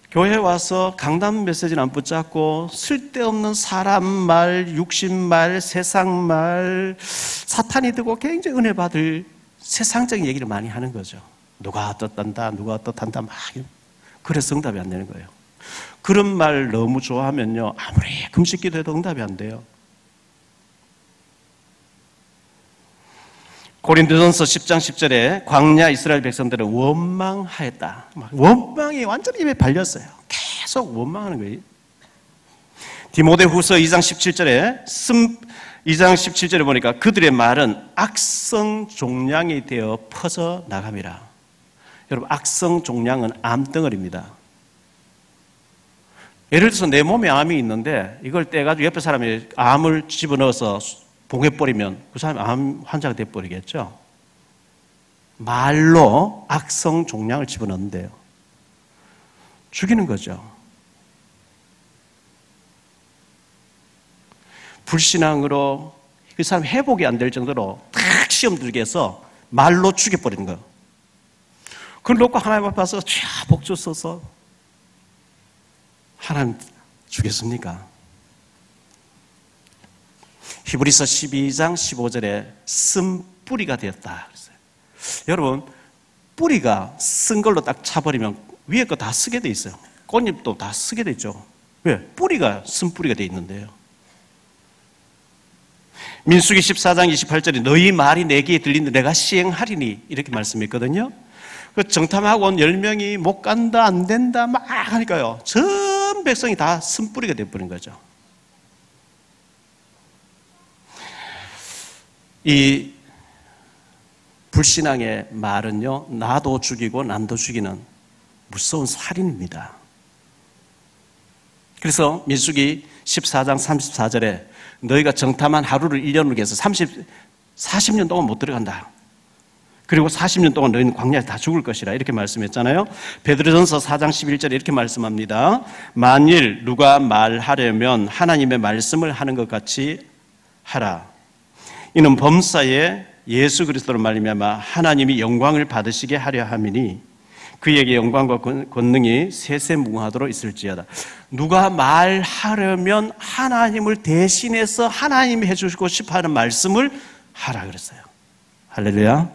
[SPEAKER 2] 교회 와서 강단 메시지는 안 붙잡고 쓸데없는 사람 말, 육신 말, 세상 말, 사탄이 되고 굉장히 은혜 받을 세상적인 얘기를 많이 하는 거죠. 누가 어떻단다, 누가 어떻단다 막. 그래서 응답이 안 되는 거예요. 그런 말 너무 좋아하면요, 아무리 금식 기도해도 응답이 안 돼요. 고린도전서 10장 10절에 광야 이스라엘 백성들은 원망하였다. 원망이 완전히 입에 발렸어요. 계속 원망하는 거예요. 디모데후서 2장 17절에 보니까 그들의 말은 악성 종량이 되어 퍼져 나감이라. 여러분, 악성 종량은 암덩어리입니다. 예를 들어서 내 몸에 암이 있는데 이걸 떼가지고 옆에 사람이 암을 집어넣어서 봉해버리면 그 사람이 암 환자가 돼버리겠죠. 말로 악성 종량을 집어넣는데요. 죽이는 거죠. 불신앙으로 그 사람 회복이 안 될 정도로 탁 시험 들게 해서 말로 죽여버리는 거예요. 그걸 놓고 하나님 앞에 와서 복 주소서. 하나님 주겠습니까? 히브리서 12장 15절에 쓴뿌리가 되었다 그랬어요. 여러분, 뿌리가 쓴 걸로 딱 차버리면 위에 거 다 쓰게 돼 있어요. 꽃잎도 다 쓰게 돼 있죠. 왜? 뿌리가 쓴뿌리가 돼 있는데요. 민수기 14장 28절에 너희 말이 내 귀에 들리는데 내가 시행하리니 이렇게 말씀했거든요. 그 정탐하고 온 10명이 못 간다 안 된다 막 하니까요, 전 백성이 다 쓴뿌리가 되어버린 거죠. 이 불신앙의 말은요, 나도 죽이고 남도 죽이는 무서운 살인입니다. 그래서 민수기 14장 34절에 너희가 정탐한 하루를 1년으로 해서 40년 동안 못 들어간다. 그리고 40년 동안 너희는 광야에 다 죽을 것이라 이렇게 말씀했잖아요. 베드로전서 4장 11절에 이렇게 말씀합니다. 만일 누가 말하려면 하나님의 말씀을 하는 것 같이 하라. 이는 범사에 예수 그리스도로 말미암아 하나님이 영광을 받으시게 하려 함이니 그에게 영광과 권능이 세세무궁하도록 있을지어다. 누가 말하려면 하나님을 대신해서 하나님이 해주시고 싶어하는 말씀을 하라 그랬어요. 할렐루야.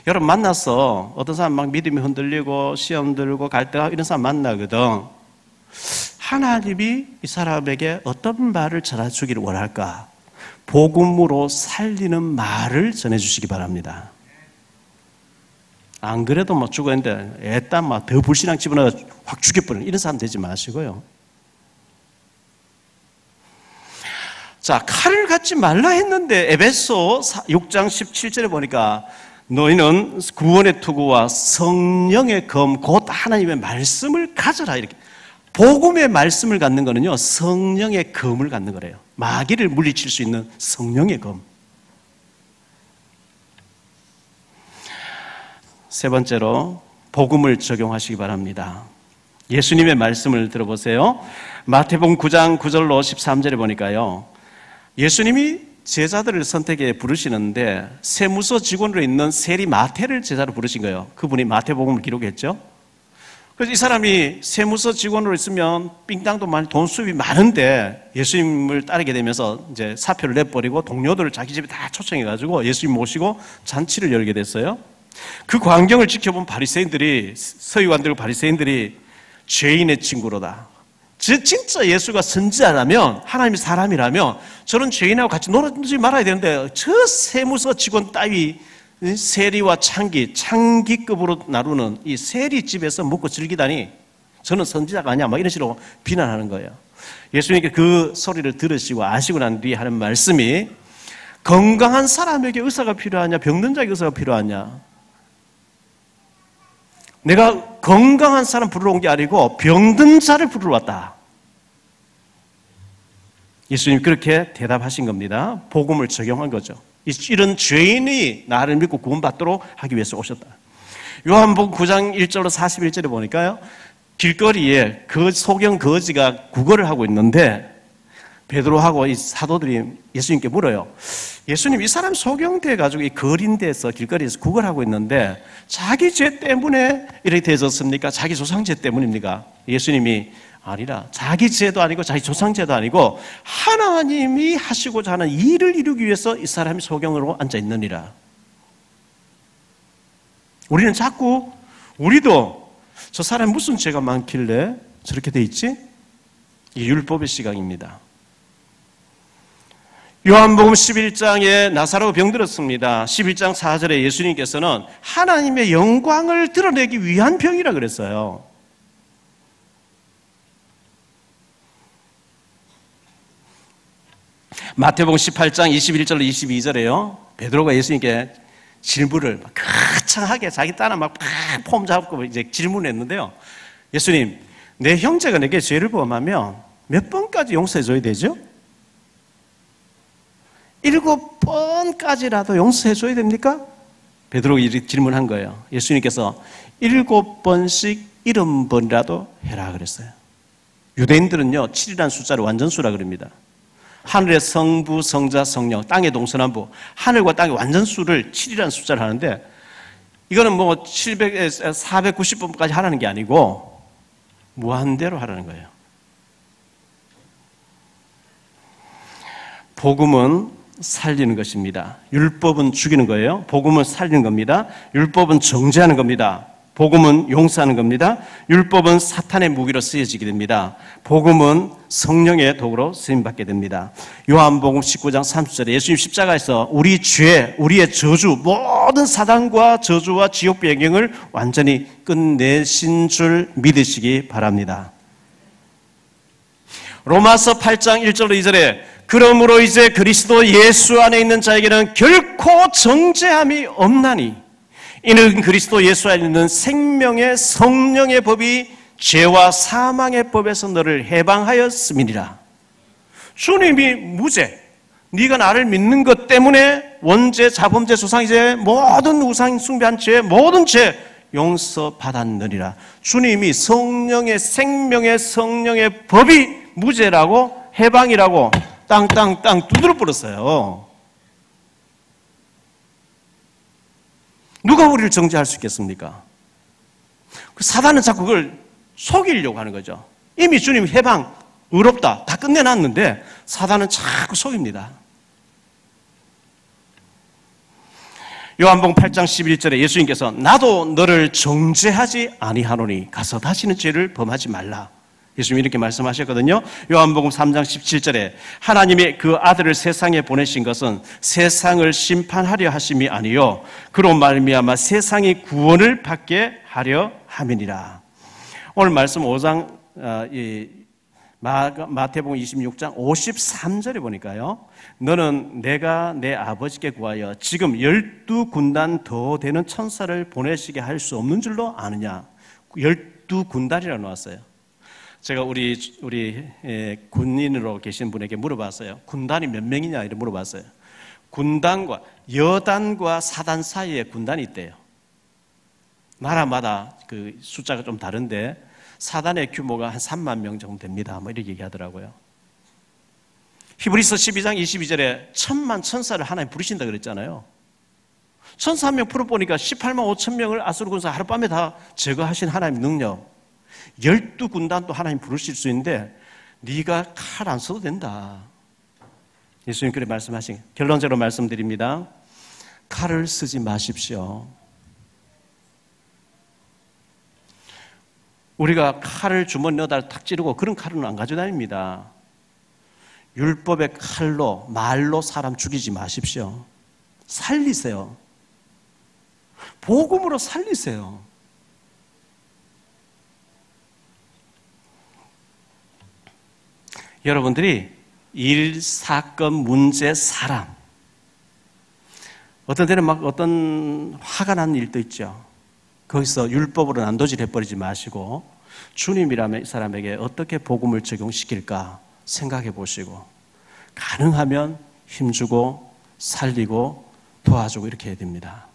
[SPEAKER 2] 여러분 만나서 어떤 사람 막 믿음이 흔들리고 시험 들고 갈등하고 이런 사람 만나거든. 하나님이 이 사람에게 어떤 말을 전해주기를 원할까? 복음으로 살리는 말을 전해주시기 바랍니다. 안 그래도 막 죽었는데 애딴 막 더 불신앙 집어넣어 확 죽여버리는 이런 사람 되지 마시고요. 자, 칼을 갖지 말라 했는데 에베소 6장 17절에 보니까 너희는 구원의 투구와 성령의 검 곧 하나님의 말씀을 가져라 이렇게. 복음의 말씀을 갖는 거는요 성령의 검을 갖는 거래요. 마귀를 물리칠 수 있는 성령의 검. 세 번째로 복음을 적용하시기 바랍니다. 예수님의 말씀을 들어보세요. 마태복음 9장 9절로 13절에 보니까요 예수님이 제자들을 선택해 부르시는데 세무서 직원으로 있는 세리 마태를 제자로 부르신 거예요. 그분이 마태복음을 기록했죠. 그래서 이 사람이 세무서 직원으로 있으면 빙땅도 많이 돈 수입이 많은데 예수님을 따르게 되면서 이제 사표를 내버리고 동료들을 자기 집에 다 초청해가지고 예수님 모시고 잔치를 열게 됐어요. 그 광경을 지켜본 바리새인들이 서기관들과 바리새인들이 죄인의 친구로다. 진짜 예수가 선지자라면 하나님이 사람이라면 저런 죄인하고 같이 놀지 말아야 되는데 저 세무서 직원 따위 세리와 창기급으로 나누는 이 세리집에서 먹고 즐기다니 저는 선지자가 아니야 막 이런 식으로 비난하는 거예요. 예수님께 그 소리를 들으시고 아시고 난 뒤에 하는 말씀이 건강한 사람에게 의사가 필요하냐 병든 자에게 의사가 필요하냐. 내가 건강한 사람 부르러 온 게 아니고 병든 자를 부르러 왔다. 예수님 그렇게 대답하신 겁니다. 복음을 적용한 거죠. 이런 죄인이 나를 믿고 구원받도록 하기 위해서 오셨다. 요한복음 9장 1절로 41절에 보니까요. 길거리에 그 소경 거지가 구걸을 하고 있는데 베드로하고 이 사도들이 예수님께 물어요. 예수님 이 사람 소경돼 가지고 이 거리인데서 길거리에서 구걸하고 있는데 자기 죄 때문에 이렇게 되졌습니까? 자기 조상죄 때문입니까? 예수님이 아니라 자기 죄도 아니고 자기 조상죄도 아니고 하나님이 하시고자 하는 일을 이루기 위해서 이 사람이 소경으로 앉아 있느니라. 우리는 자꾸 우리도 저 사람이 무슨 죄가 많길래 저렇게 돼 있지? 이 율법의 시각입니다. 요한복음 11장에 나사로가 병들었습니다. 11장 4절에 예수님께서는 하나님의 영광을 드러내기 위한 병이라 그랬어요. 마태복음 18장 21절로 22절에요. 베드로가 예수님께 질문을 거창하게 자기 딴에 막 폼 잡고 이제 질문했는데요. 예수님, 내 형제가 내게 죄를 범하면 몇 번까지 용서해줘야 되죠? 7번까지라도 용서해줘야 됩니까? 베드로가 이렇게 질문한 거예요. 예수님께서 7번씩 70번이라도 해라 그랬어요. 유대인들은요 7이라는 숫자를 완전수라 그럽니다. 하늘의 성부, 성자, 성령, 땅의 동서남북, 하늘과 땅의 완전수를 7이라는 숫자를 하는데 이거는 뭐 490번까지 하라는 게 아니고 무한대로 하라는 거예요. 복음은 살리는 것입니다. 율법은 죽이는 거예요. 복음은 살리는 겁니다. 율법은 정죄하는 겁니다. 복음은 용서하는 겁니다. 율법은 사탄의 무기로 쓰여지게 됩니다. 복음은 성령의 도구로 쓰임받게 됩니다. 요한복음 19장 30절에 예수님 십자가에서 우리 죄, 우리의 저주, 모든 사단과 저주와 지옥 배경을 완전히 끝내신 줄 믿으시기 바랍니다. 로마서 8장 1절로 2절에 그러므로 이제 그리스도 예수 안에 있는 자에게는 결코 정죄함이 없나니 이는 그리스도 예수 안에 있는 생명의 성령의 법이 죄와 사망의 법에서 너를 해방하였음이니라. 주님이 무죄, 네가 나를 믿는 것 때문에 원죄, 자범죄, 조상죄, 모든 우상 숭배한 죄, 모든 죄 용서받았느니라. 주님이 성령의 생명의 성령의 법이 무죄라고 해방이라고 땅 두드려 버렸어요. 누가 우리를 정죄할 수 있겠습니까? 사단은 자꾸 그걸 속이려고 하는 거죠. 이미 주님 해방, 의롭다, 다 끝내놨는데 사단은 자꾸 속입니다. 요한복음 8장 11절에 예수님께서 나도 너를 정죄하지 아니하노니 가서 다시는 죄를 범하지 말라. 예수님이 이렇게 말씀하셨거든요. 요한복음 3장 17절에 하나님이 그 아들을 세상에 보내신 것은 세상을 심판하려 하심이 아니요 그로 말미암아 세상이 구원을 받게 하려 함이니라. 오늘 말씀 5장 마태복음 26장 53절에 보니까요. 너는 내가 내 아버지께 구하여 지금 12군단 더 되는 천사를 보내시게 할 수 없는 줄로 아느냐. 12군단이라고 나왔어요. 제가 우리 군인으로 계신 분에게 물어봤어요. 군단이 몇 명이냐 이렇게 물어봤어요. 군단과 여단과 사단 사이에 군단이 있대요. 나라마다 그 숫자가 좀 다른데 사단의 규모가 한 3만 명 정도 됩니다. 뭐 이렇게 얘기하더라고요. 히브리서 12장 22절에 1000만 천사를 하나님 부르신다 그랬잖아요. 천사 한 명 풀어보니까 18만 5천 명을 아수르 군사 하룻밤에 다 제거하신 하나님 능력. 12군단도 하나님 부르실 수 있는데 네가 칼 안 써도 된다. 예수님 그렇게 말씀하신 결론적으로 말씀드립니다. 칼을 쓰지 마십시오. 우리가 칼을 주머니 넣어다 탁 찌르고 그런 칼은 안 가져다닙니다. 율법의 칼로 말로 사람 죽이지 마십시오. 살리세요. 복음으로 살리세요. 여러분들이 일, 사건, 문제, 사람 어떤 때는 막 어떤 화가 나는 일도 있죠. 거기서 율법으로 난도질 해버리지 마시고 주님이라면 이 사람에게 어떻게 복음을 적용시킬까 생각해 보시고 가능하면 힘주고 살리고 도와주고 이렇게 해야 됩니다.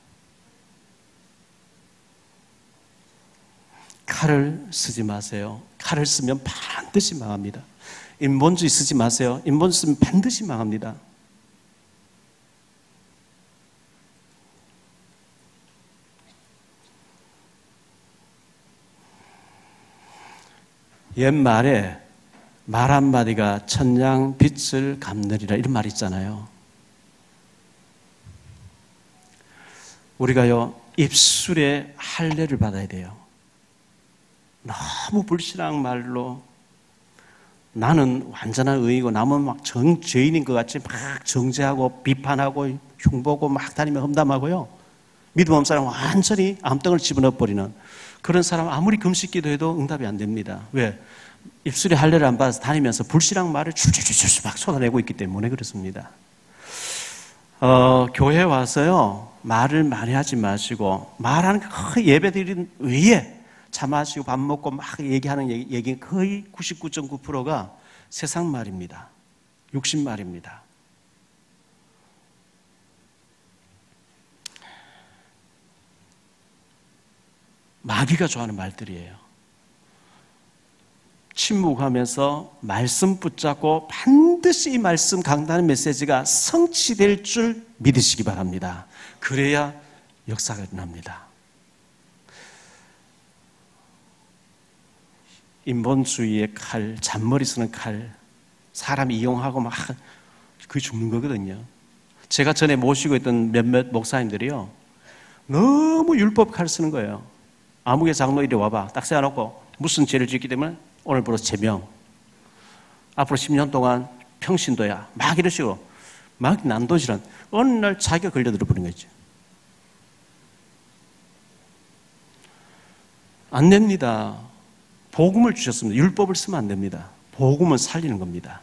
[SPEAKER 2] 칼을 쓰지 마세요. 칼을 쓰면 반드시 망합니다. 인본주의 쓰지 마세요. 인본주의 쓰면 반드시 망합니다. 옛말에 말 한마디가 천냥 빛을 갚느리라 이런 말이 있잖아요. 우리가요 입술에 할례를 받아야 돼요. 너무 불신앙 말로 나는 완전한 의이고 남은 막 죄인인 것 같이 막 정죄하고 비판하고 흉보고 막 다니며 험담하고요. 믿음 없는 사람 완전히 암덩을 집어넣어버리는 그런 사람 아무리 금식 기도해도 응답이 안 됩니다. 왜? 입술에 할례를 안 받아서 다니면서 불신앙 말을 줄줄줄줄 막 쏟아내고 있기 때문에 그렇습니다. 교회 와서요 말을 많이 하지 마시고 말하는 그 예배드린 외에 차 마시고 밥 먹고 막 얘기하는 얘기 거의 99.9%가 세상 말입니다. 육신 말입니다. 마귀가 좋아하는 말들이에요. 침묵하면서 말씀 붙잡고 반드시 이 말씀 강단의 메시지가 성취될 줄 믿으시기 바랍니다. 그래야 역사가 일어납니다. 인본주의의 칼, 잔머리 쓰는 칼, 사람 이용하고 막 그게 죽는 거거든요. 제가 전에 모시고 있던 몇몇 목사님들이요 너무 율법 칼 쓰는 거예요. 아무개 장로 이리 와봐 딱 세워놓고 무슨 죄를 짓기 때문에 오늘부로 제명 앞으로 10년 동안 평신도야 막 이런 식으로 막 난도질한 어느 날 자기가 걸려들어 버린 거죠. 안 됩니다. 복음을 주셨습니다. 율법을 쓰면 안 됩니다. 복음은 살리는 겁니다.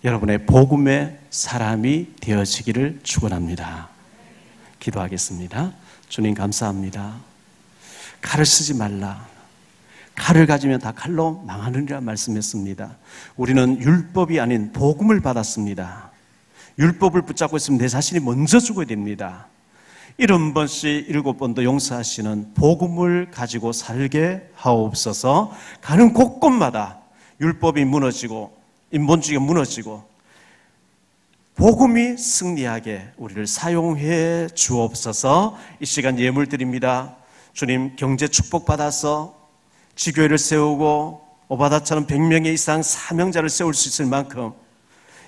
[SPEAKER 2] 여러분의 복음의 사람이 되어지기를 축원합니다. 기도하겠습니다. 주님 감사합니다. 칼을 쓰지 말라. 칼을 가지면 다 칼로 망하느니라 말씀했습니다. 우리는 율법이 아닌 복음을 받았습니다. 율법을 붙잡고 있으면 내 자신이 먼저 죽어야 됩니다. 70번씩 7번도 용서하시는 복음을 가지고 살게 하옵소서. 가는 곳곳마다 율법이 무너지고 인본주의가 무너지고 복음이 승리하게 우리를 사용해 주옵소서. 이 시간 예물 드립니다. 주님, 경제 축복받아서 지교회를 세우고 오바다처럼 100명의 이상 사명자를 세울 수 있을 만큼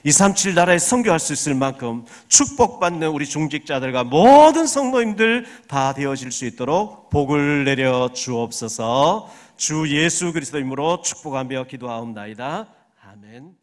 [SPEAKER 2] 237 나라에 선교할 수 있을 만큼 축복받는 우리 중직자들과 모든 성도님들 다 되어질 수 있도록 복을 내려 주옵소서. 주 예수 그리스도 이름으로 축복하며 기도하옵나이다. 아멘.